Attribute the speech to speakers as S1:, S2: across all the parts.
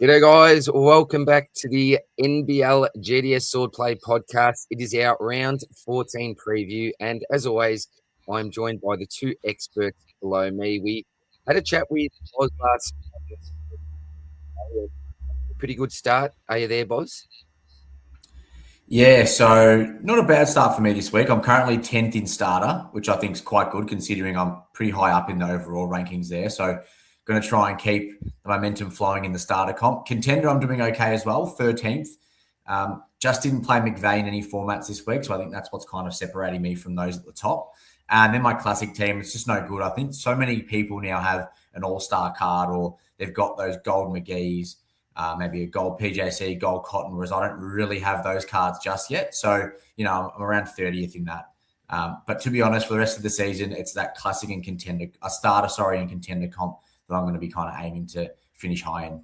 S1: G'day, guys. Welcome back to the NBL GDS Swordplay podcast. It is our round 14 preview. And as always, I'm joined by the two experts below me. We had a chat with Boz last night. Pretty good start. Are you there, Boz?
S2: Yeah, so not a bad start for me this week. I'm currently 10th in starter, which I think is quite good considering I'm pretty high up in the overall rankings there. So going to try and keep the momentum flowing in the starter comp. Contender, I'm doing okay as well, 13th. Just didn't play McVeigh in any formats this week, so I think that's what's kind of separating me from those at the top. And then my classic team, it's just no good. I think so many people now have an all-star card or they've got those gold McGee's, maybe a gold PJC, gold Cotton, whereas I don't really have those cards just yet. So, I'm around 30th in that. But to be honest, for the rest of the season, it's that classic and contender, and contender comp that I'm going to be kind of aiming to finish high in.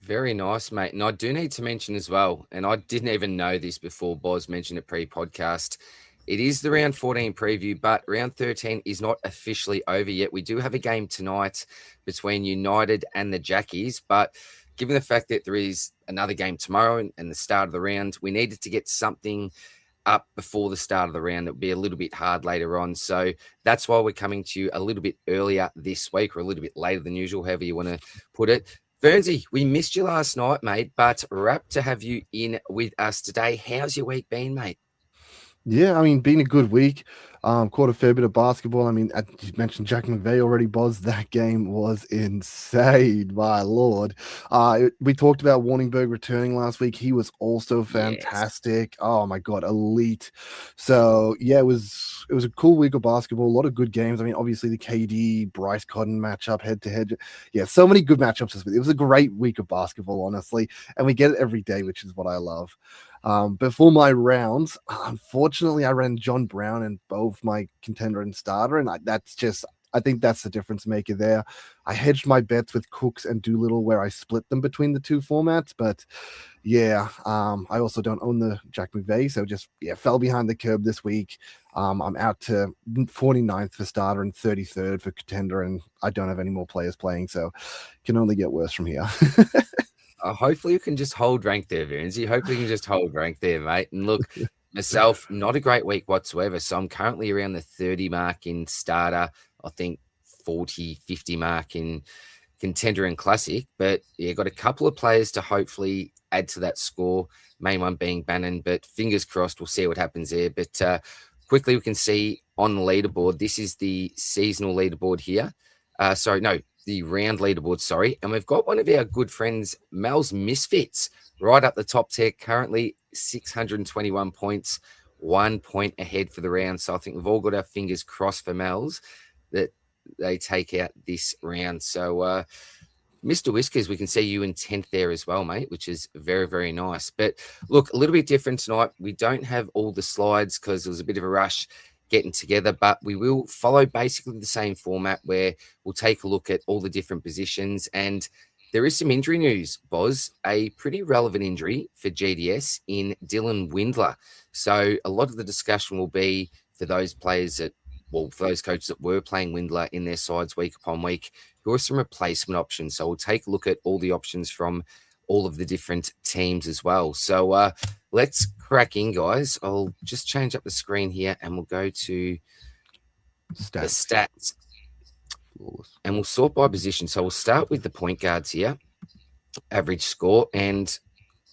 S1: Very nice, mate. And I do need to mention as well, and I didn't even know this before Boz mentioned it pre-podcast. It is the round 14 preview, but round 13 is not officially over yet. We do have a game tonight between United and the Jackies, but given the fact that there is another game tomorrow and the start of the round, we needed to get something up before the start of the round. It would be a little bit hard later on. So that's why we're coming to you a little bit earlier this week, or a little bit later than usual, however you want to put it. Bernsey, we missed you last night, mate, but rapt to have you in with us today. How's your week been, mate?
S3: Yeah, been a good week. Caught a fair bit of basketball. You mentioned Jack McVeigh already, Buzz. That game was insane, my lord. We talked about Warningberg returning last week. He was also fantastic. Yes. Oh my god, elite. So yeah, it was a cool week of basketball. A lot of good games. Obviously the KD Bryce Cotton matchup head to head. Yeah, so many good matchups this week. It was a great week of basketball, honestly, and we get it every day, which is what I love. Before my rounds, unfortunately, I ran John Brown in both my contender and starter, and I think that's the difference maker there. I hedged my bets with Cooks and Doolittle, where I split them between the two formats, but yeah, I also don't own the Jack McVeigh, so fell behind the curb this week. I'm out to 49th for starter and 33rd for contender, and I don't have any more players playing, so it can only get worse from here.
S1: Hopefully you can just hold rank there, Bernsey. Hopefully you can just hold rank there, mate. And look, myself, not a great week whatsoever. So I'm currently around the 30 mark in starter. I think 40, 50 mark in contender and classic. But yeah, got a couple of players to hopefully add to that score. Main one being Bannon, but fingers crossed, we'll see what happens there. But quickly we can see on the leaderboard, this is the seasonal leaderboard here. The round leaderboard, sorry. And we've got one of our good friends, Mel's Misfits, right up the top tier, currently 621 points, 1 point ahead for the round. So I think we've all got our fingers crossed for Mel's that they take out this round. So, Mr. Whiskers, we can see you in 10th there as well, mate, which is very, very nice. But look, a little bit different tonight. We don't have all the slides because there was a bit of a rush getting together, but we will follow basically the same format where we'll take a look at all the different positions. And there is some injury news, Boz, a pretty relevant injury for GDS in Dylan Windler. So a lot of the discussion will be for those players for those coaches that were playing Windler in their sides week upon week, who are some replacement options. So we'll take a look at all the options from all of the different teams as well. So let's crack in, guys. I'll just change up the screen here and we'll go to the stats. And we'll sort by position. So we'll start with the point guards here, average score. And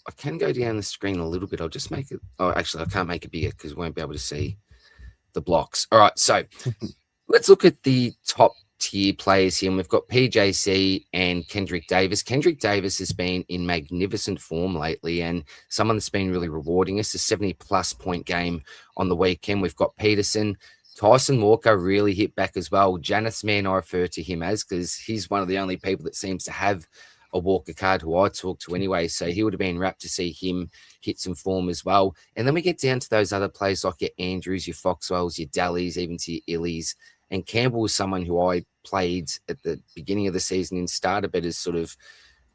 S1: I can go down the screen a little bit. I'll just make it. Oh, actually, I can't make it bigger because we won't be able to see the blocks. All right. So let's look at the top tier players here, and we've got PJC and Kendrick Davis. Kendrick Davis has been in magnificent form lately, and someone that's been really rewarding us. A 70-plus point game on the weekend. We've got Peterson. Tyson Walker really hit back as well. Janeth's man, I refer to him as, because he's one of the only people that seems to have a Walker card who I talk to anyway. So he would have been rapt to see him hit some form as well. And then we get down to those other players like your Andrews, your Foxwells, your Dallies, even to your Illies. And Campbell was someone who I played at the beginning of the season in starter, but has sort of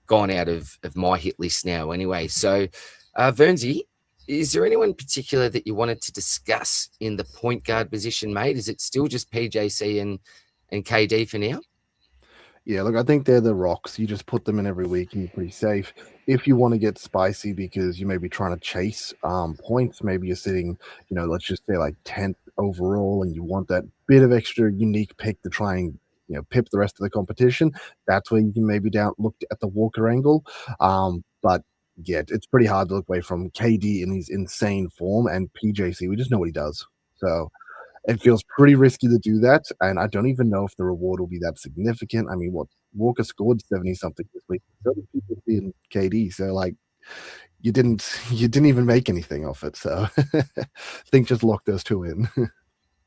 S1: gone out of my hit list now anyway. So, Vernsey, is there anyone in particular that you wanted to discuss in the point guard position, mate? Is it still just PJC and KD for now?
S3: Yeah, look, I think they're the rocks. You just put them in every week and you're pretty safe. If you want to get spicy because you may be trying to chase points, maybe you're sitting, let's just say like 10th overall and you want that bit of extra unique pick to try and, pip the rest of the competition, that's where you can maybe look at the Walker angle. But yeah, it's pretty hard to look away from KD in his insane form and PJC. We just know what he does. So it feels pretty risky to do that, and I don't even know if the reward will be that significant. I mean, what Walker scored 70 something this week, so did people in KD. So like, you didn't even make anything off it. So I think just lock those two in.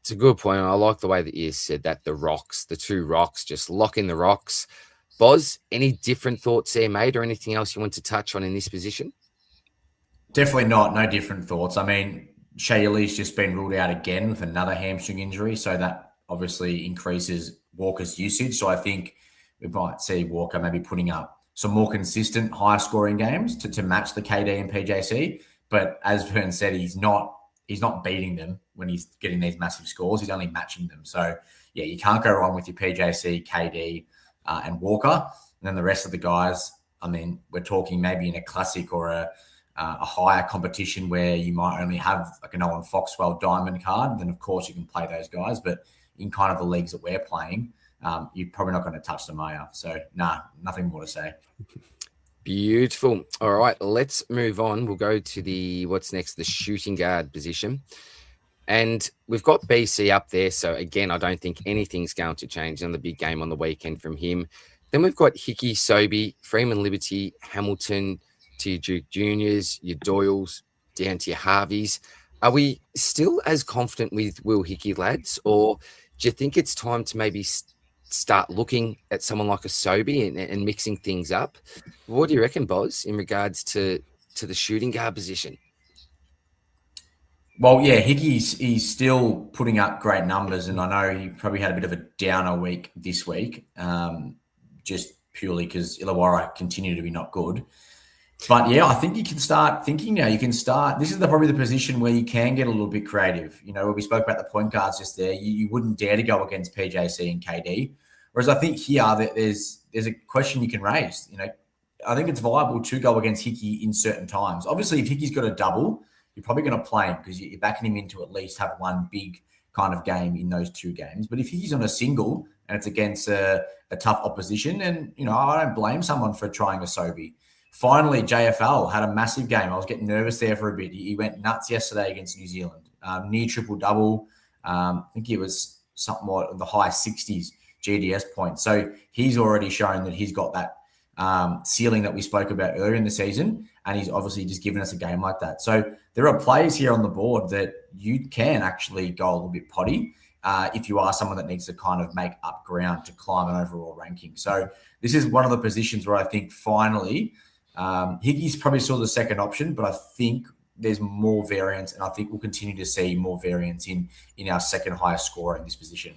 S1: It's a good point. I like the way that you said that the two rocks, just lock in the rocks. Boz, any different thoughts there, mate, or anything else you want to touch on in this position?
S2: Definitely not. No different thoughts. I mean, Shaylee's just been ruled out again with another hamstring injury, so that obviously increases Walker's usage. So I think we might see Walker maybe putting up some more consistent, higher scoring games to match the KD and PJC. But as Vern said, he's not beating them when he's getting these massive scores. He's only matching them. So yeah, you can't go wrong with your PJC, KD, and Walker. And then the rest of the guys, I mean, we're talking maybe in a classic or a higher competition where you might only have like an Owen Foxwell diamond card, then of course you can play those guys. But in kind of the leagues that we're playing, you're probably not going to touch them, are you? So nothing more to say.
S1: Beautiful. All right, let's move on. We'll go to what's next, the shooting guard position. And we've got BC up there. So again, I don't think anything's going to change on the big game on the weekend from him. Then we've got Hickey, Sobey, Freeman Liberty, Hamilton, to your Duke Juniors, your Doyles, down to your Harveys. Are we still as confident with Will Hickey, lads? Or do you think it's time to maybe start looking at someone like a Sobey and mixing things up? What do you reckon, Boz, in regards to the shooting guard position?
S2: Well, yeah, he's still putting up great numbers, and I know he probably had a bit of a downer week this week, just purely because Illawarra continue to be not good. But yeah, I think you can start thinking now. You can start. This is probably the position where you can get a little bit creative. When we spoke about the point guards just there, you wouldn't dare to go against PJC and KD. Whereas I think here there's a question you can raise. I think it's viable to go against Hickey in certain times. Obviously, if Hickey's got a double, you're probably going to play him because you're backing him in to at least have one big kind of game in those two games. But if he's on a single and it's against a tough opposition, and I don't blame someone for trying a Sobey. Finally, JFL had a massive game. I was getting nervous there for a bit. He went nuts yesterday against New Zealand. Near triple-double. I think it was somewhat the high 60s GDS points. So he's already shown that he's got that ceiling that we spoke about earlier in the season, and he's obviously just given us a game like that. So there are players here on the board that you can actually go a little bit poddy if you are someone that needs to kind of make up ground to climb an overall ranking. So this is one of the positions where I think finally – Hickey's probably still the second option, but I think there's more variance, and I think we'll continue to see more variance in our second highest scorer in this position.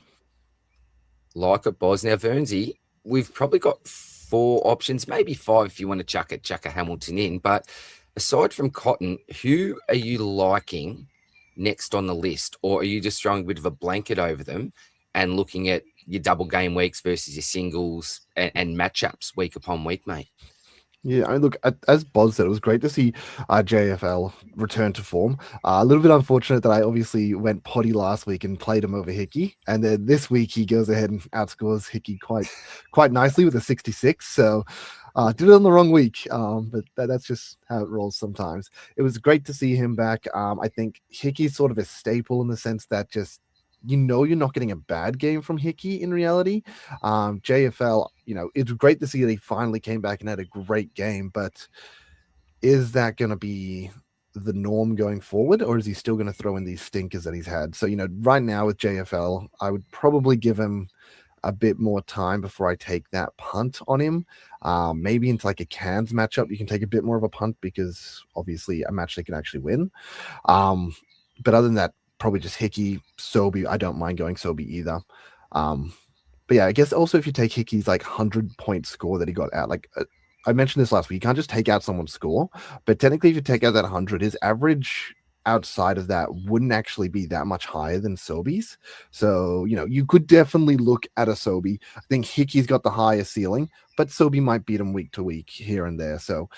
S1: Like it, Boz. Now, Vernsey, we've probably got 4 options, maybe 5 if you want to chuck a Hamilton in. But aside from Cotton, who are you liking next on the list? Or are you just throwing a bit of a blanket over them and looking at your double game weeks versus your singles and matchups week upon week, mate?
S3: Yeah, I mean, look, as Boz said, it was great to see JFL return to form. A little bit unfortunate that I obviously went poddy last week and played him over Hickey, and then this week he goes ahead and outscores Hickey quite nicely with a 66. So did it on the wrong week, but that's just how it rolls sometimes. It was great to see him back. I think Hickey's sort of a staple in the sense that just you're not getting a bad game from Hickey in reality. JFL, it's great to see that he finally came back and had a great game, but is that going to be the norm going forward, or is he still going to throw in these stinkers that he's had? So, right now with JFL, I would probably give him a bit more time before I take that punt on him. Maybe into like a Cairns matchup, you can take a bit more of a punt because obviously a match they can actually win. But other than that, probably just Hickey, Sobey. I don't mind going Sobey either. But yeah, I guess also if you take Hickey's like 100-point score that he got out, like I mentioned this last week, you can't just take out someone's score, but technically if you take out that 100, his average outside of that wouldn't actually be that much higher than Sobi's. So, you could definitely look at a Sobi. I think Hickey's got the higher ceiling, but Sobi might beat him week to week here and there. So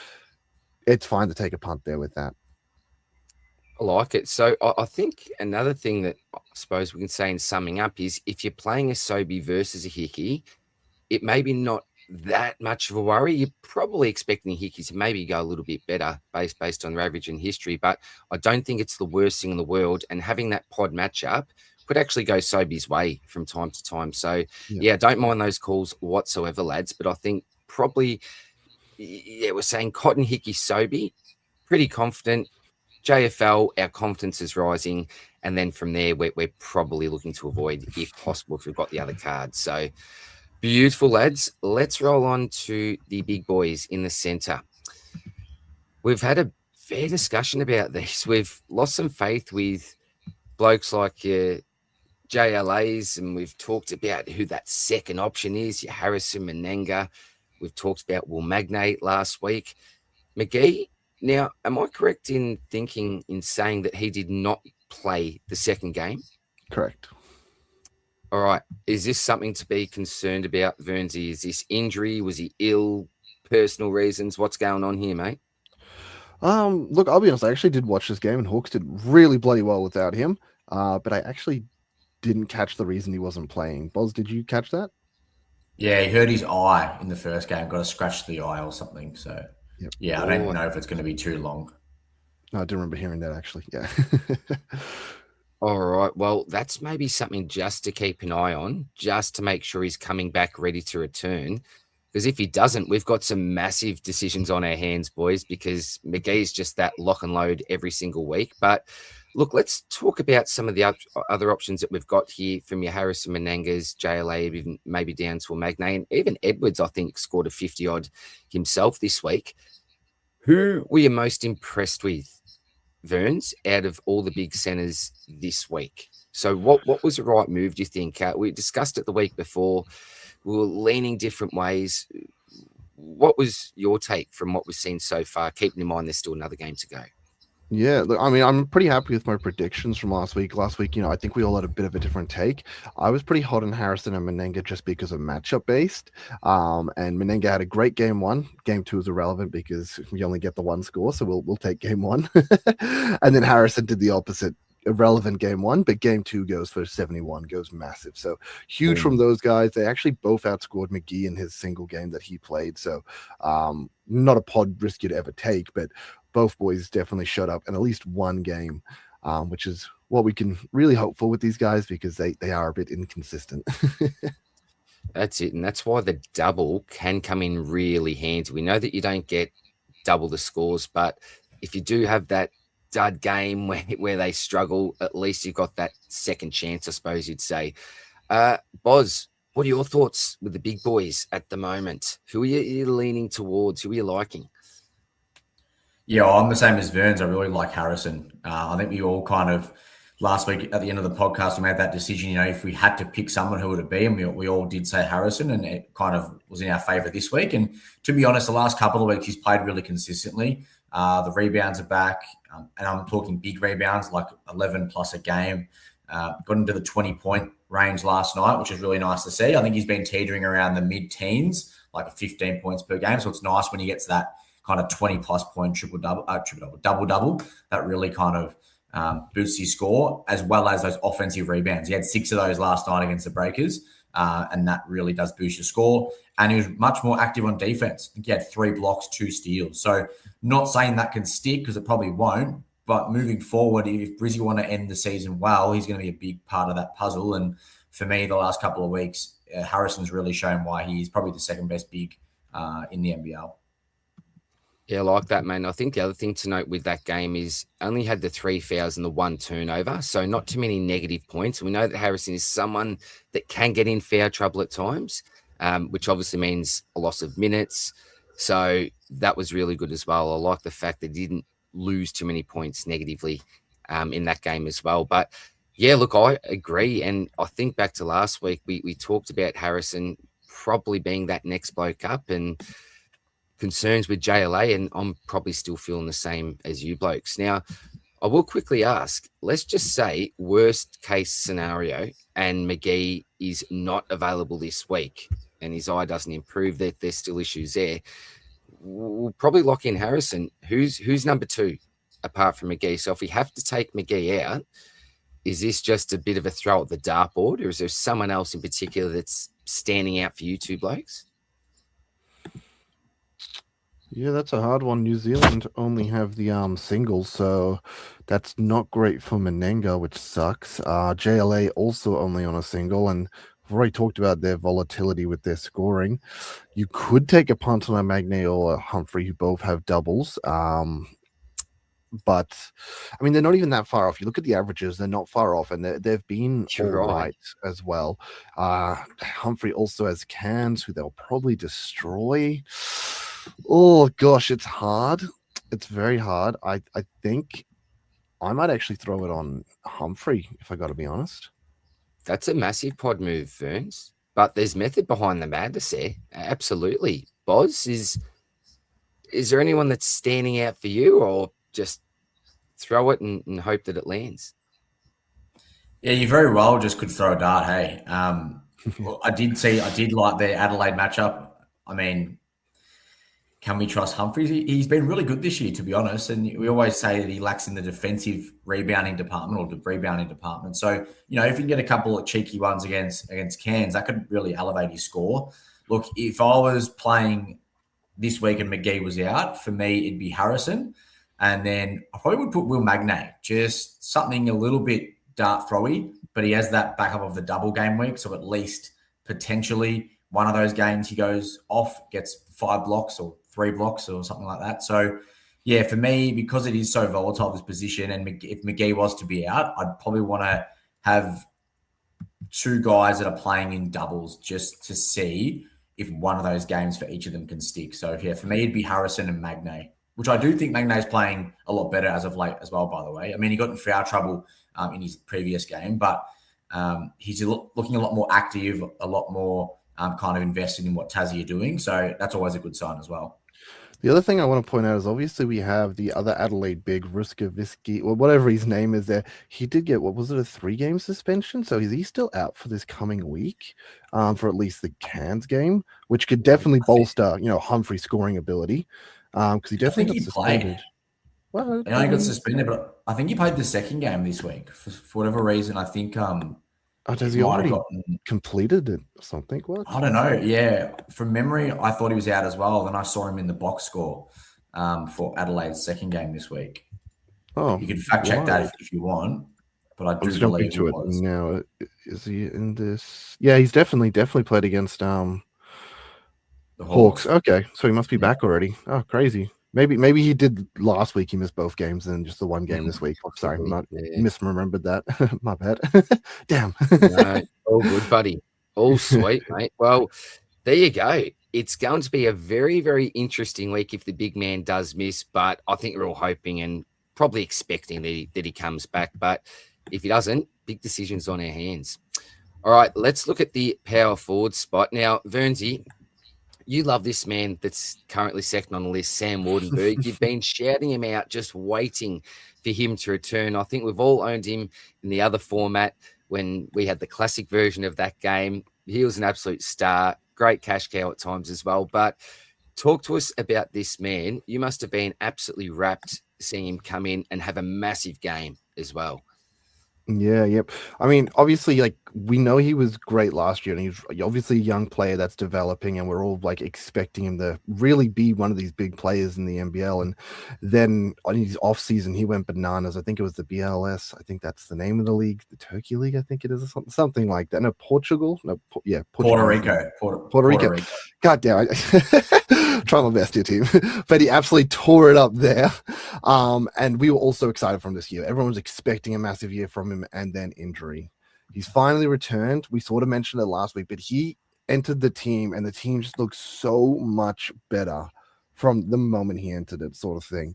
S3: it's fine to take a punt there with that.
S1: I like it. So I think another thing that I suppose we can say in summing up is if you're playing a Sobi versus a Hickey, it may be not that much of a worry. You're probably expecting Hickey to maybe go a little bit better based on average and history, but I don't think it's the worst thing in the world. And having that pod matchup could actually go Sobi's way from time to time. So yeah, don't mind those calls whatsoever, lads. But I think probably, we're saying Cotton, Hickey, Sobi, pretty confident. JFL, our confidence is rising. And then from there, we're probably looking to avoid, if possible, if we've got the other cards. So beautiful, lads. Let's roll on to the big boys in the centre. We've had a fair discussion about these. We've lost some faith with blokes like your JLAs, and we've talked about who that second option is, your Harrison Menenga. We've talked about Will Magnate last week. McGee, now, am I correct in thinking, in saying that he did not play the second game?
S3: Correct.
S1: All right. Is this something to be concerned about, Vernsey? Is this injury? Was he ill? Personal reasons? What's going on here, mate?
S3: Look, I'll be honest. I actually did watch this game, and Hawks did really bloody well without him. But I actually didn't catch the reason he wasn't playing. Boz, did you catch that?
S2: Yeah, he hurt his eye in the first game. Got a scratch to the eye or something. So yeah, I don't know if it's going to be too long.
S3: No, I do remember hearing that actually. Yeah.
S1: All right. Well, that's maybe something just to keep an eye on, just to make sure he's coming back ready to return. Because if he doesn't, we've got some massive decisions on our hands, boys, because McGee's just that lock and load every single week. But look, let's talk about some of the other options that we've got here from your Harrison Menengas, JLA, even maybe down to a Magnay. And even Edwards, I think, scored a 50-odd himself this week. Who were you most impressed with, Verns, out of all the big centers this week? So what was the right move, do you think? We discussed it the week before. We were leaning different ways. What was your take from what we've seen so far, keeping in mind there's still another game to go?
S3: Yeah, look, I mean, I'm pretty happy with my predictions from last week. Last week, I think we all had a bit of a different take. I was pretty hot on Harrison and Menenga just because of matchup based. And Menenga had a great game one. Game two is irrelevant because we only get the one score, so we'll take game one. And then Harrison did the opposite. Irrelevant game one, but game two goes for 71, goes massive. So huge from those guys. They actually both outscored McGee in his single game that he played. So not a pod risk you'd ever take, but both boys definitely showed up in at least one game, which is what we can really hope for with these guys because they are a bit inconsistent.
S1: That's it. And that's why the double can come in really handy. We know that you don't get double the scores, but if you do have that dud game where they struggle, at least you've got that second chance, I suppose you'd say. Boz, what are your thoughts with the big boys at the moment? Who are you leaning towards? Who are you liking?
S2: Yeah, well, I'm the same as Verns. I really like Harrison. I think we all kind of last week at the end of the podcast, we made that decision, if we had to pick someone, who would it be? And we all did say Harrison, and it kind of was in our favor this week. And to be honest, the last couple of weeks, he's played really consistently. The rebounds are back, and I'm talking big rebounds, like 11 plus a game. Got into the 20-point range last night, which is really nice to see. I think he's been teetering around the mid-teens, like 15 points per game. So it's nice when he gets that kind of 20-plus point double-double. That really kind of boosts his score, as well as those offensive rebounds. He had 6 of those last night against the Breakers, and that really does boost your score. And he was much more active on defense. I think he had 3 blocks, 2 steals. So not saying that can stick, because it probably won't, but moving forward, if Brizzy want to end the season well, he's going to be a big part of that puzzle. And for me, the last couple of weeks, Harrison's really shown why he's probably the second best big in the NBL.
S1: Yeah, I like that, man. I think the other thing to note with that game is only had the 3 fouls and the 1 turnover, so not too many negative points. We know that Harrison is someone that can get in foul trouble at times, which obviously means a loss of minutes. So that was really good as well. I like the fact that he didn't lose too many points negatively in that game as well. But yeah, look, I agree. And I think back to last week, we talked about Harrison probably being that next bloke up, and concerns with JLA, and I'm probably still feeling the same as you blokes. Now, I will quickly ask, let's just say worst case scenario and McGee is not available this week and his eye doesn't improve, that there's still issues there. We'll probably lock in Harrison. Who's number 2 apart from McGee? So if we have to take McGee out, is this just a bit of a throw at the dartboard, or is there someone else in particular that's standing out for you two blokes?
S3: Yeah, that's a hard one. New Zealand only have the singles, so that's not great for Menenga, which sucks. JLA also only on a single, and we've already talked about their volatility with their scoring. You could take a punt on a Magne or a Humphrey, who both have doubles. But I mean, they're not even that far off. You look at the averages; they're not far off, and they've been all right as well. Humphrey also has cans, who they'll probably destroy. Oh gosh, it's hard. It's very hard. I think I might actually throw it on Humphrey, if I got to be honest.
S1: That's a massive pod move, Ferns. But there's method behind the madness there. Absolutely. Boz, is there anyone that's standing out for you, or just throw it and hope that it lands?
S2: Yeah, you very well just could throw a dart, hey. Well, I did like their Adelaide matchup. I mean, can we trust Humphries? He's been really good this year, to be honest. And we always say that he lacks in the defensive rebounding department or the rebounding department. So, you know, if you can get a couple of cheeky ones against Cairns, that could really elevate his score. Look, if I was playing this week and McGee was out, for me, it'd be Harrison. And then I probably would put Will Magnay, just something a little bit dart throwy, but he has that backup of the double game week. So at least potentially one of those games he goes off, gets 5 blocks or 3 blocks or something like that. So, yeah, for me, because it is so volatile, this position, and if McGee was to be out, I'd probably want to have 2 guys that are playing in doubles just to see if one of those games for each of them can stick. So, yeah, for me, it'd be Harrison and Magnay, which I do think Magnay's playing a lot better as of late as well, by the way. I mean, he got in foul trouble in his previous game, but he's looking a lot more active, a lot more kind of invested in what Tassie are doing. So that's always a good sign as well.
S3: The other thing I want to point out is obviously we have the other Adelaide big, Ruskavisky, or whatever his name is there. He did get, what was it, a 3-game suspension? So is he still out for this coming week for at least the Cairns game, which could definitely bolster, Humphrey's scoring ability because he definitely got suspended.
S2: Well, I know he got suspended, but I think he played the second game this week for whatever reason. I think
S3: has he already completed it or something? What?
S2: I don't know. Yeah. From memory, I thought he was out as well. Then I saw him in the box score for Adelaide's second game this week. Oh, you can fact check that if you want. But I do believe
S3: he was. Now, is he in this? Yeah, he's definitely played against the Hawks. Okay, so he must be back already. Oh, crazy. Maybe he did last week. He missed both games and just the one game this week. Sorry, misremembered that. My bad. Damn.
S1: No, all good, buddy. All sweet, mate. Well, there you go. It's going to be a very, very interesting week if the big man does miss, but I think we're all hoping and probably expecting that he comes back. But if he doesn't, big decisions on our hands. All right, let's look at the power forward spot. Now, Vernsey, you love this man that's currently second on the list, Sam Wardenberg. You've been shouting him out, just waiting for him to return. I think we've all owned him in the other format when we had the classic version of that game. He was an absolute star, great cash cow at times as well. But talk to us about this man. You must have been absolutely rapt seeing him come in and have a massive game as well.
S3: Yeah, yep. I mean, obviously, we know he was great last year, and he's obviously a young player that's developing, and we're all expecting him to really be one of these big players in the NBL. And then on his off season, he went bananas. I think it was the BLS. I think that's the name of the league, the Turkey League. I think it is something like that. No, Portugal. No,
S2: Puerto Rico.
S3: Puerto Rico. God damn it. Try my best here, team. But he absolutely tore it up there. And we were also excited from this year. Everyone was expecting a massive year from him, and then injury. He's finally returned. We sort of mentioned it last week, but he entered the team, and the team just looks so much better from the moment he entered it, sort of thing.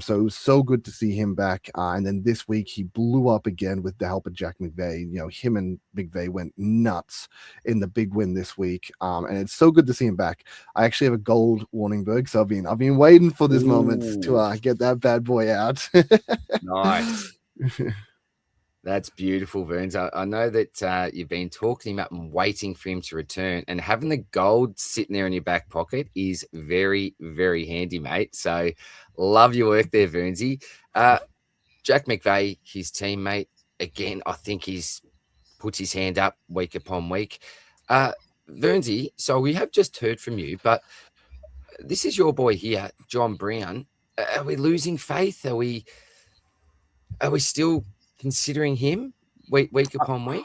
S3: So it was so good to see him back. And then this week he blew up again with the help of Jack McVeigh. You know, him and McVeigh went nuts in the big win this week. And it's so good to see him back. I actually have a gold Warningberg, so I've been waiting for this moment to get that bad boy out.
S1: Nice. That's beautiful, Burns. I know that you've been talking him up and waiting for him to return, and having the gold sitting there in your back pocket is very, very handy, mate. So love your work there, Burnsy. Jack McVeigh, his teammate, again, I think he's puts his hand up week upon week. Burnsy, so we have just heard from you, but this is your boy here, John Brown. Are we losing faith? Are we still considering him week upon week?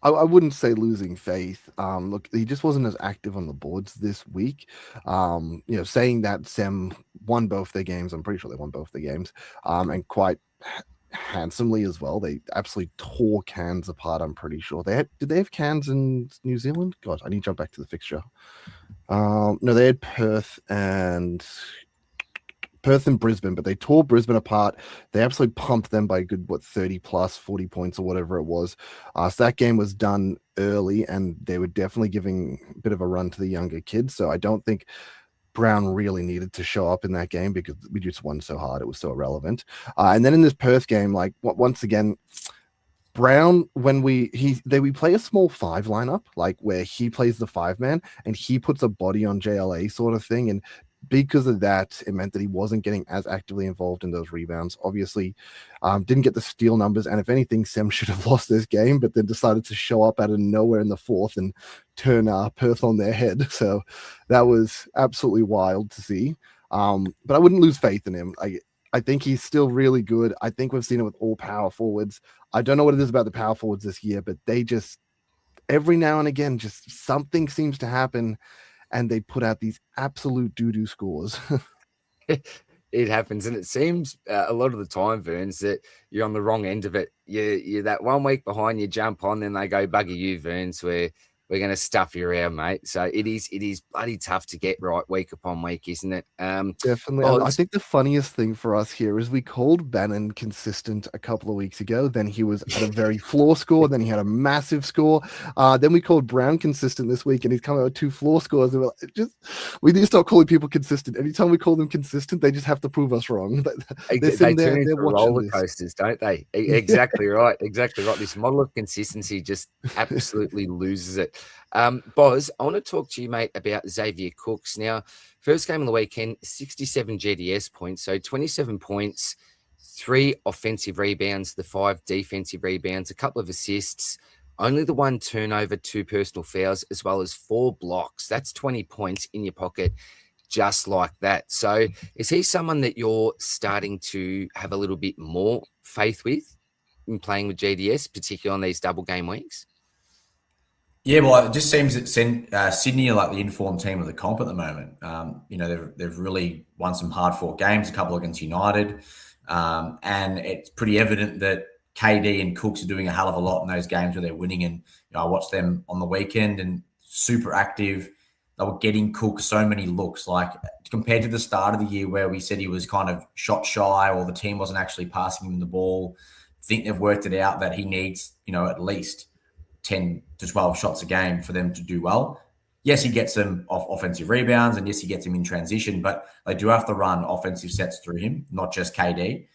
S3: I wouldn't say losing faith. Look, he just wasn't as active on the boards this week. Saying that Sem won both their games, I'm pretty sure they won both their games, and quite handsomely as well. They absolutely tore Cairns apart. I'm pretty sure did they have Cairns in New Zealand? God, I need to jump back to the fixture. No, they had Perth and Brisbane, but they tore Brisbane apart. They absolutely pumped them by a good 30 plus 40 points or whatever it was. So that game was done early, and they were definitely giving a bit of a run to the younger kids. So I don't think Brown really needed to show up in that game because we just won so hard. It was so irrelevant. And then in this Perth game, like once again, Brown, when we play a small 5 lineup, like where he plays the 5-man and he puts a body on JLA sort of thing. And because of that, it meant that he wasn't getting as actively involved in those rebounds. Obviously, didn't get the steal numbers. And if anything, Sem should have lost this game, but then decided to show up out of nowhere in the fourth and turn Perth on their head. So that was absolutely wild to see. But I wouldn't lose faith in him. I think he's still really good. I think we've seen it with all power forwards. I don't know what it is about the power forwards this year, but they just, every now and again, just something seems to happen and they put out these absolute doo-doo scores.
S1: It happens, and it seems a lot of the time, Verns, that you're on the wrong end of it. You're that 1 week behind, you jump on, then they go, bugger you, Verns, we're going to stuff you around, mate. So it is bloody tough to get right week upon week, isn't it?
S3: Definitely. I think the funniest thing for us here is we called Bannon consistent a couple of weeks ago. Then he was at a very floor score. Then he had a massive score. Then we called Brown consistent this week, and he's come out with 2 floor scores. And we need to stop calling people consistent. Anytime we call them consistent, they just have to prove us wrong.
S1: They turn into roller coasters, don't they? Exactly right. Exactly right. This model of consistency just absolutely loses it. Boz, I want to talk to you, mate, about Xavier Cooks. Now, first game of the weekend, 67 GDS points, so 27 points, 3 offensive rebounds, the 5 defensive rebounds, a couple of assists, only the 1 turnover, 2 personal fouls, as well as 4 blocks. That's 20 points in your pocket just like that. So is he someone that you're starting to have a little bit more faith with in playing with GDS, particularly on these double game weeks?
S2: Yeah, well, it just seems that Sydney are like the informed team of the comp at the moment. They've really won some hard-fought games, a couple against United, and it's pretty evident that KD and Cooks are doing a hell of a lot in those games where they're winning. And I watched them on the weekend and super active. They were getting Cook so many looks, like compared to the start of the year where we said he was kind of shot shy or the team wasn't actually passing him the ball. I think they've worked it out that he needs, at least 10 to 12 shots a game for them to do well. Yes, he gets them off offensive rebounds, and yes, he gets them in transition, but they do have to run offensive sets through him, not just KD.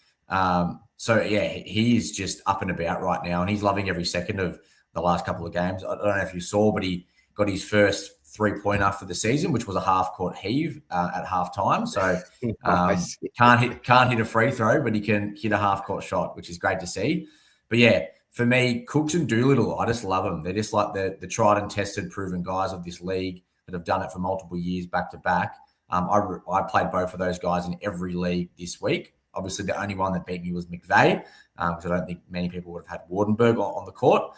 S2: So, yeah, he is just up and about right now, and he's loving every second of the last couple of games. I don't know if you saw, but he got his first 3-pointer for the season, which was a half-court heave at halftime. So
S1: Nice.
S2: can't hit a free throw, but he can hit a half-court shot, which is great to see. But, yeah, for me, Cooks and Doolittle, I just love them. They're just like the tried and tested, proven guys of this league that have done it for multiple years back to back. I played both of those guys in every league this week. Obviously, the only one that beat me was McVeigh, because I don't think many people would have had Wardenberg on the court.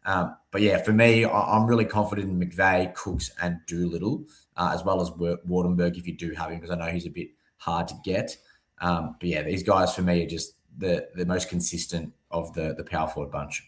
S2: But yeah, for me, I'm really confident in McVeigh, Cooks, and Doolittle, as well as Wardenberg if you do have him, because I know he's a bit hard to get. But yeah, these guys for me are just the most consistent of the power forward bunch.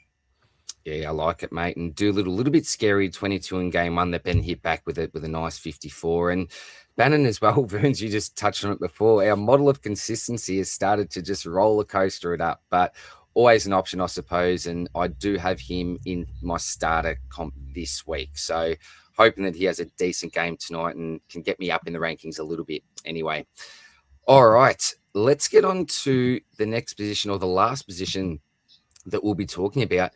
S1: Yeah, I like it, mate. And do a little bit scary 22 in game one. They've been hit back with a nice 54. And Bannon as well, Burns, you just touched on it before. Our model of consistency has started to just roller coaster it up, but always an option, I suppose. And I do have him in my starter comp this week. So hoping that he has a decent game tonight and can get me up in the rankings a little bit anyway. All right, let's get on to the next position, or the last position that we'll be talking about.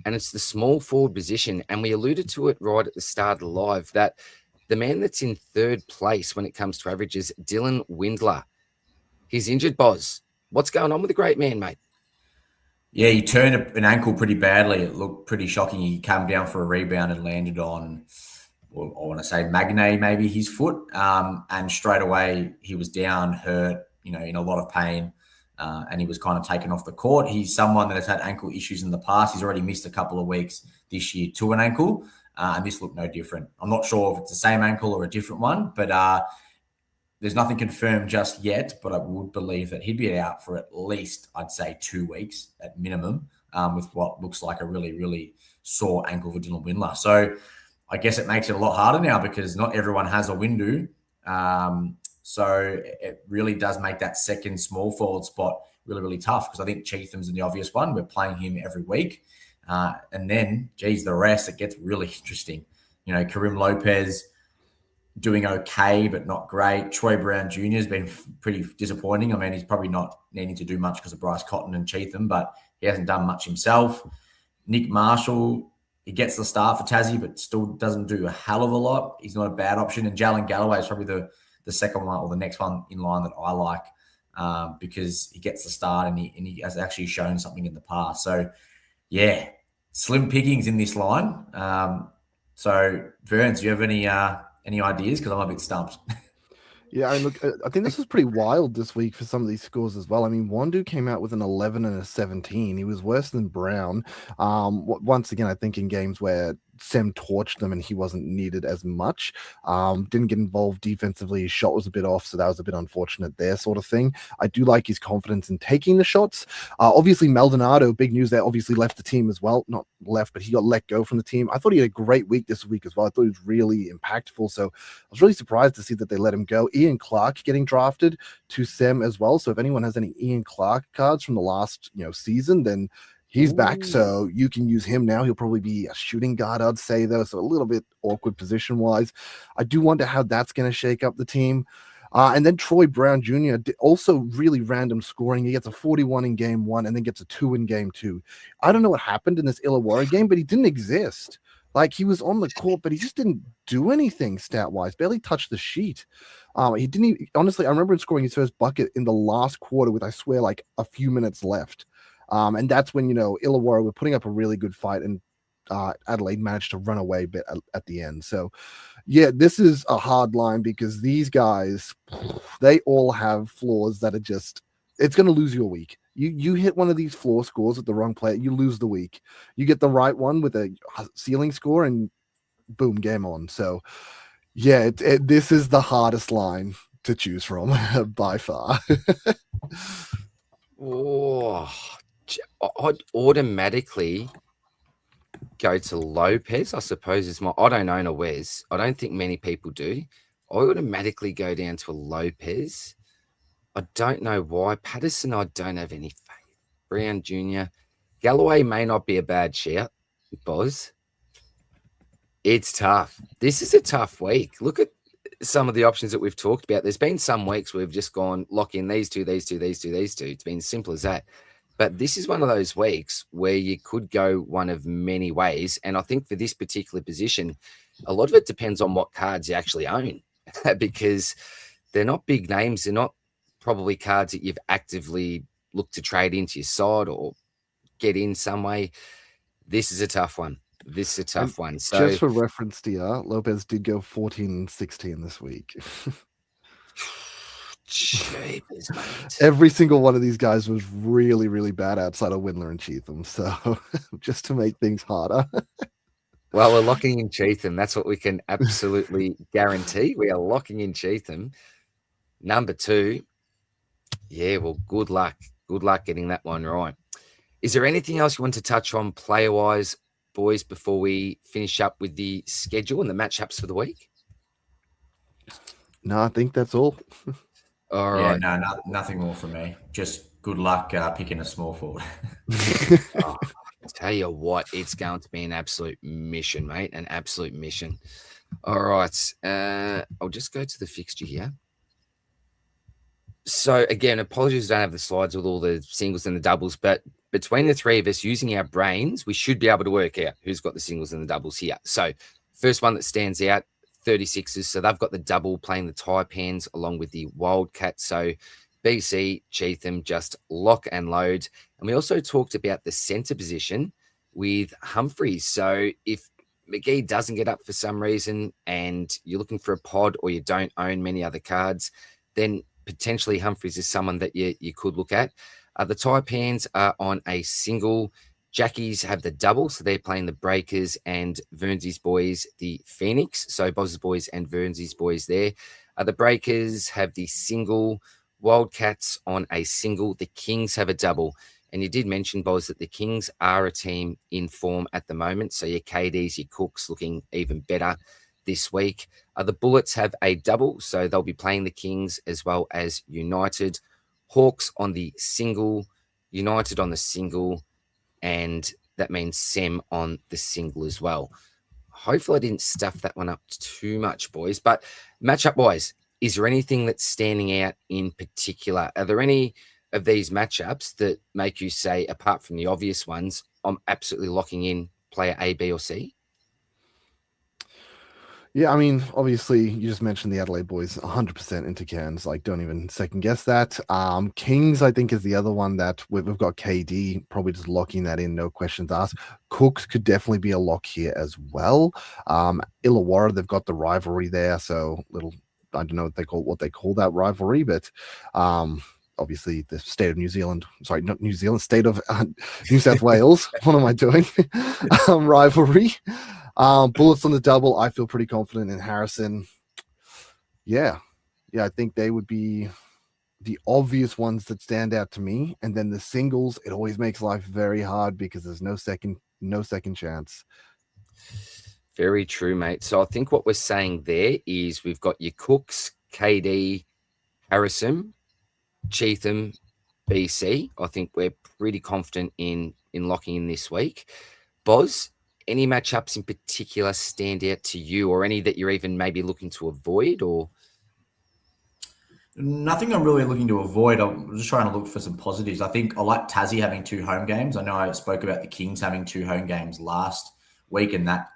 S1: And it's the small forward position. And we alluded to it right at the start of the live that the man that's in third place when it comes to averages, Dylan Windler. He's injured, Boz. What's going on with the great man, mate?
S2: Yeah, he turned an ankle pretty badly. It looked pretty shocking. He came down for a rebound and landed on, well, I want to say Magne, maybe his foot. And straight away he was down, hurt, in a lot of pain. And he was kind of taken off the court. He's someone that has had ankle issues in the past. He's already missed a couple of weeks this year to an ankle, and this looked no different. I'm not sure if it's the same ankle or a different one, but there's nothing confirmed just yet, but I would believe that he'd be out for at least, I'd say, 2 weeks at minimum, with what looks like a really, really sore ankle for Dylan Windler. So I guess it makes it a lot harder now because not everyone has a window. So it really does make that second small forward spot really, really tough, because I think Chetham's the obvious one. We're playing him every week. And then, the rest, it gets really interesting. Karim Lopez doing okay, but not great. Troy Brown Jr. has been pretty disappointing. I mean, he's probably not needing to do much because of Bryce Cotton and Chetham, but he hasn't done much himself. Nick Marshall, he gets the start for Tassie, but still doesn't do a hell of a lot. He's not a bad option. And Jalen Galloway is probably the second one, or the next one in line, that I like, because he gets the start and he has actually shown something in the past. So, yeah, slim pickings in this line. So, Burns, do you have any ideas? Because I'm a bit stumped.
S3: Yeah, I look. I think this was pretty wild this week for some of these scores as well. I mean, Wandu came out with an 11 and a 17. He was worse than Brown. Once again, I think in games where Sem torched them and he wasn't needed as much. Didn't get involved defensively. His shot was a bit off, so that was a bit unfortunate there, sort of thing. I do like his confidence in taking the shots. Obviously, Maldonado, big news there, obviously left the team as well. Not left, but he got let go from the team. I thought he had a great week this week as well. I thought he was really impactful, so I was really surprised to see that they let him go. Ian Clark getting drafted to Sem as well. So if anyone has any Ian Clark cards from the last season, then he's back, so you can use him now. He'll probably be a shooting guard, I'd say, though, so a little bit awkward position-wise. I do wonder how that's going to shake up the team. And then Troy Brown Jr. also really random scoring. He gets a 41 in game one and then gets a 2 in game two. I don't know what happened in this Illawarra game, but he didn't exist. Like, he was on the court, but he just didn't do anything stat-wise. Barely touched the sheet. He didn't even, honestly, I remember him scoring his first bucket in the last quarter with, I swear, like a few minutes left. And that's when, Illawarra were putting up a really good fight, and Adelaide managed to run away a bit at the end. So, yeah, this is a hard line because these guys, they all have flaws that are just, it's going to lose you a week. You hit one of these floor scores with the wrong player, you lose the week. You get the right one with a ceiling score, and boom, game on. So, yeah, this is the hardest line to choose from by far.
S1: I'd automatically go to Lopez, I suppose. I don't own a Wes. I don't think many people do. I automatically go down to a Lopez. I don't know why. Patterson, I don't have any faith. Brown Jr. Galloway may not be a bad shout, Boz. It's tough. This is a tough week. Look at some of the options that we've talked about. There's been some weeks where we've just gone, lock in these two, these two, these two, these two. It's been as simple as that. But this is one of those weeks where you could go one of many ways. And I think for this particular position, a lot of it depends on what cards you actually own because they're not big names. They're not probably cards that you've actively looked to trade into your side or get in some way. This is a tough one. So,
S3: just for reference, DR, Lopez did go 14-16 this week.
S1: Jeepers, mate.
S3: Every single one of these guys was really, really bad outside of Windler and Chetham. So just to make things harder.
S1: Well, we're locking in Chetham. That's what we can absolutely guarantee. We are locking in Chetham. Number 2. Yeah, well, good luck. Good luck getting that one right. Is there anything else you want to touch on player-wise boys, before we finish up with the schedule and the matchups for the week?
S3: No, I think that's all.
S1: All
S2: Yeah,
S1: right.
S2: no, nothing more from me. Just good luck picking a small forward.
S1: Oh, tell you what, it's going to be an absolute mission, mate. An absolute mission. All right. I'll just go to the fixture here. So again, apologies, I don't have the slides with all the singles and the doubles, but between the three of us using our brains, we should be able to work out who's got the singles and the doubles here. So first one that stands out, 36ers. So they've got the double playing the Taipans along with the Wildcats. So BC, Cheatham, just lock and load. And we also talked about the centre position with Humphreys. So if McGee doesn't get up for some reason and you're looking for a pod or you don't own many other cards, then potentially Humphreys is someone that you could look at. The Taipans are on a single. Jackies have the double, so they're playing the Breakers and Vernsy's boys, the Phoenix. So Boz's boys and Vernsy's boys there. The Breakers have the single. Wildcats on a single. The Kings have a double. And you did mention, Boz, that the Kings are a team in form at the moment. So your KDs, your Cooks looking even better this week. The Bullets have a double, so they'll be playing the Kings as well as United. Hawks on the single, United on the single, and that means Sem on the single as well. Hopefully I didn't stuff that one up too much, boys. But matchup-wise, is there anything that's standing out in particular? Are there any of these matchups that make you say, apart from the obvious ones, I'm absolutely locking in player A, B, or C?
S3: Yeah, I mean, obviously, you just mentioned the Adelaide boys, 100% into Cairns. Like, don't even second guess that. Kings, I think, is the other one that we've got KD, probably just locking that in, no questions asked. Cooks could definitely be a lock here as well. Illawarra, they've got the rivalry there, so little, I don't know what they call that rivalry, but obviously the state of New Zealand, sorry, not New Zealand, state of New South Wales. What am I doing? Rivalry. Bullets on the double. I feel pretty confident in Harrison. Yeah, I think they would be the obvious ones that stand out to me. And then the singles, it always makes life very hard because there's no second chance.
S1: Very true, mate. So I think what we're saying there is we've got your Cooks, KD, Harrison, Cheatham, BC. I think we're pretty confident in locking in this week. Boz, any matchups in particular stand out to you, or any that you're even maybe looking to avoid? Or
S2: Nothing I'm really looking to avoid. I'm just trying to look for some positives. I think I like Tassie having 2 home games. I know I spoke about the Kings having 2 home games last week, and that,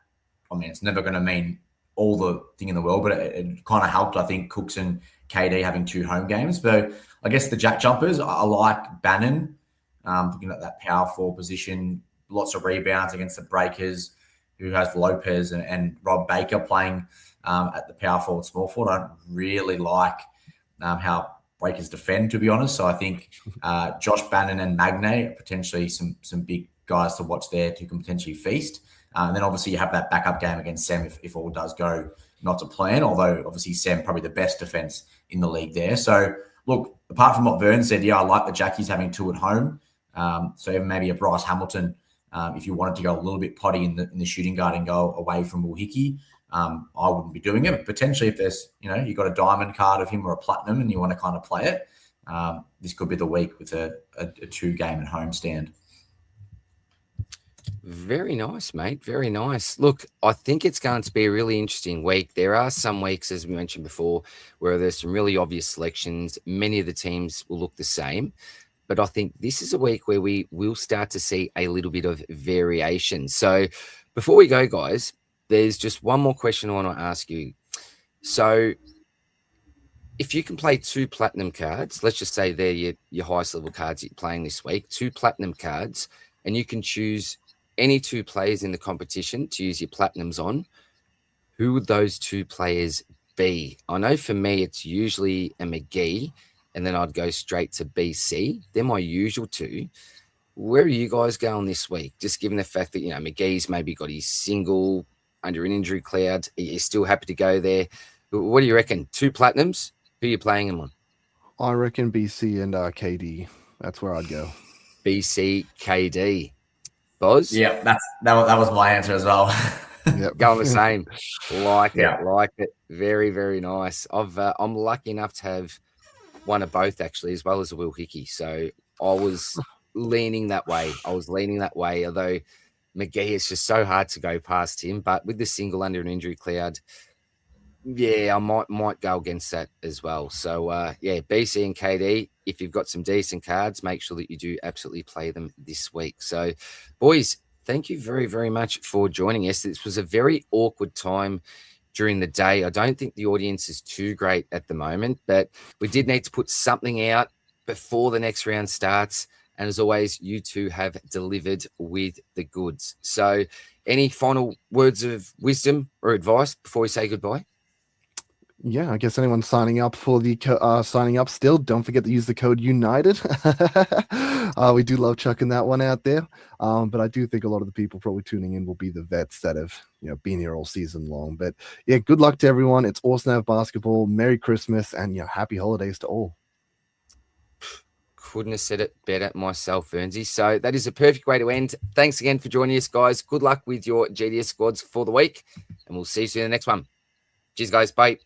S2: I mean, it's never going to mean all the thing in the world, but it kind of helped, I think, Cooks and KD having 2 home games. But I guess the Jack Jumpers, I like Bannon, looking at that power forward position, lots of rebounds against the Breakers, who has Lopez and Rob Baker playing at the power forward, small forward. I don't really like how Breakers defend, to be honest. So I think Josh Bannon and Magne are potentially some big guys to watch there who can potentially feast. And then obviously you have that backup game against Sem if all does go not to plan, although obviously Sem probably the best defense in the league there. So look, apart from what Vern said, yeah, I like the Jackies having 2 at home. So even maybe a Bryce Hamilton, if you wanted to go a little bit potty in the shooting guard and go away from Will Hickey, I wouldn't be doing it. But potentially if there's, you got a diamond card of him or a platinum and you want to kind of play it, this could be the week with a 2-game at home stand.
S1: very nice, mate. Very nice. Look, I think it's going to be a really interesting week. There are some weeks, as we mentioned before, where there's some really obvious selections. Many of the teams will look the same. But I think this is a week where we will start to see a little bit of variation. So before we go, guys, there's just one more question I want to ask you. So if you can play 2 platinum cards, let's just say they're your highest level cards that you're playing this week, 2 platinum cards, and you can choose any 2 players in the competition to use your platinums on, who would those 2 players be? I know for me, it's usually a McGee, and then I'd go straight to BC. They're my usual 2. Where are you guys going this week? Just given the fact that, McGee's maybe got his single under an injury cloud. Are you still happy to go there? What do you reckon? 2 platinums? Who are you playing them on?
S3: I reckon BC and KD. That's where I'd go.
S1: BC, KD. Boz?
S2: Yeah, that was my answer as well.
S3: Yep.
S1: Going the same. Like
S2: Yeah.
S1: it. Like it. Very, very nice. I'm lucky enough to have one of both actually, as well as a Will Hickey. So I was leaning that way. Although McGee, it's just so hard to go past him. But with the single under an injury cloud, yeah, I might go against that as well. So yeah, BC and KD, if you've got some decent cards, make sure that you do absolutely play them this week. So, boys, thank you very, very much for joining us. This was a very awkward time during the day. I don't think the audience is too great at the moment, but we did need to put something out before the next round starts. And as always, you two have delivered with the goods. So any final words of wisdom or advice before we say goodbye?
S3: Yeah, I guess anyone signing up for the signing up still, don't forget to use the code United. We do love chucking that one out there. But I do think a lot of the people probably tuning in will be the vets that have been here all season long. But yeah, good luck to everyone. It's awesome to have basketball. Merry Christmas and happy holidays to all.
S1: Couldn't have said it better myself, Ernsey. So that is a perfect way to end. Thanks again for joining us, guys. Good luck with your GDS squads for the week, and we'll see you soon in the next one. Cheers, guys. Bye.